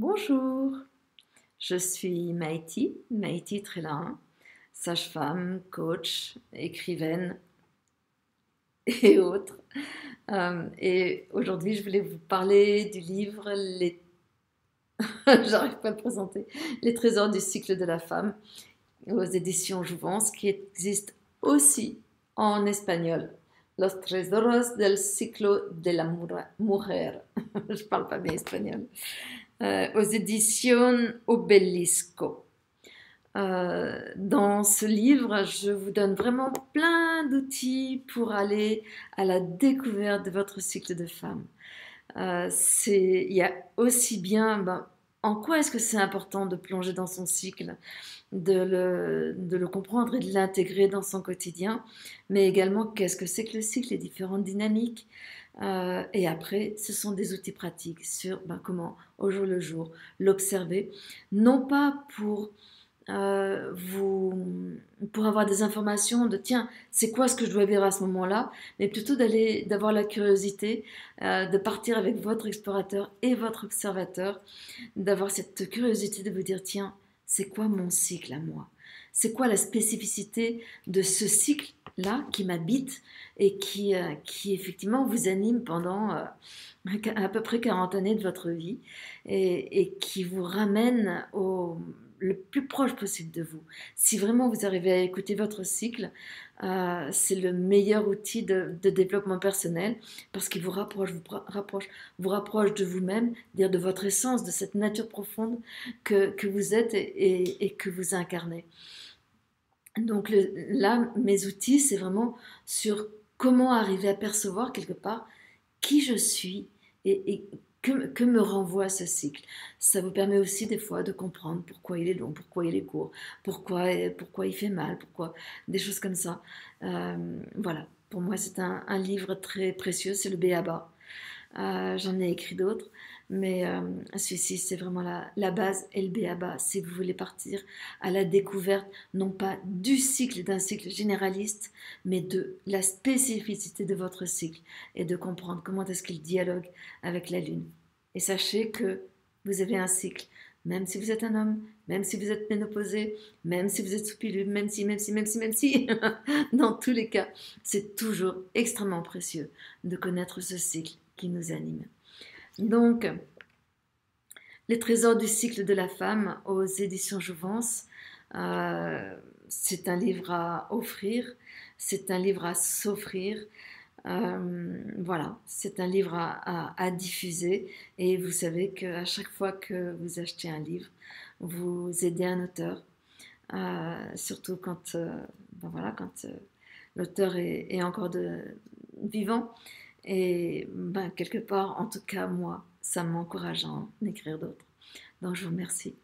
Bonjour, je suis Maïti Trélin, sage-femme, coach, écrivaine et autres. Et aujourd'hui, je voulais vous parler du livre j'arrive pas à le présenter, Les trésors du cycle de la femme aux éditions Jouvence, qui existe aussi en espagnol. Los tesoros del ciclo de la mujer. Je parle pas bien espagnol. Aux éditions Obelisco. Dans ce livre, je vous donne vraiment plein d'outils pour aller à la découverte de votre cycle de femme. Il y a aussi bien en quoi est-ce que c'est important de plonger dans son cycle, de le comprendre et de l'intégrer dans son quotidien, mais également qu'est-ce que c'est que le cycle, les différentes dynamiques. Et après, ce sont des outils pratiques sur comment, au jour le jour, l'observer, non pas pour avoir des informations de tiens, c'est quoi ce que je dois vivre à ce moment-là, mais plutôt d'avoir la curiosité, de partir avec votre explorateur et votre observateur, d'avoir cette curiosité de vous dire tiens, c'est quoi mon cycle à moi? C'est quoi la spécificité de ce cycle-là qui m'habite et qui effectivement vous anime pendant à peu près 40 années de votre vie et qui vous ramène le plus proche possible de vous. Si vraiment vous arrivez à écouter votre cycle, c'est le meilleur outil de développement personnel parce qu'il vous rapproche de vous-même, dire de votre essence, de cette nature profonde que vous êtes et que vous incarnez. Donc là, mes outils, c'est vraiment sur comment arriver à percevoir quelque part qui je suis et que me renvoie ce cycle. Ça vous permet aussi des fois de comprendre pourquoi il est long, pourquoi il est court, pourquoi il fait mal, pourquoi des choses comme ça. Voilà, pour moi c'est un livre très précieux, c'est le B.A.B.A. J'en ai écrit d'autres, mais celui-ci c'est vraiment la base et le B.A.B.A. Si vous voulez partir à la découverte, non pas du cycle, d'un cycle généraliste, mais de la spécificité de votre cycle et de comprendre comment est-ce qu'il dialogue avec la Lune. Et sachez que vous avez un cycle, même si vous êtes un homme, même si vous êtes ménopausé, même si vous êtes sous pilule, même si, dans tous les cas, c'est toujours extrêmement précieux de connaître ce cycle qui nous anime. Donc, Les trésors du cycle de la femme aux éditions Jouvence, c'est un livre à offrir, c'est un livre à s'offrir. Voilà, c'est un livre à diffuser et vous savez qu'à chaque fois que vous achetez un livre, vous aidez un auteur, surtout quand, quand l'auteur est encore vivant. Et quelque part, en tout cas, moi, ça m'encourage à en écrire d'autres. Donc, je vous remercie.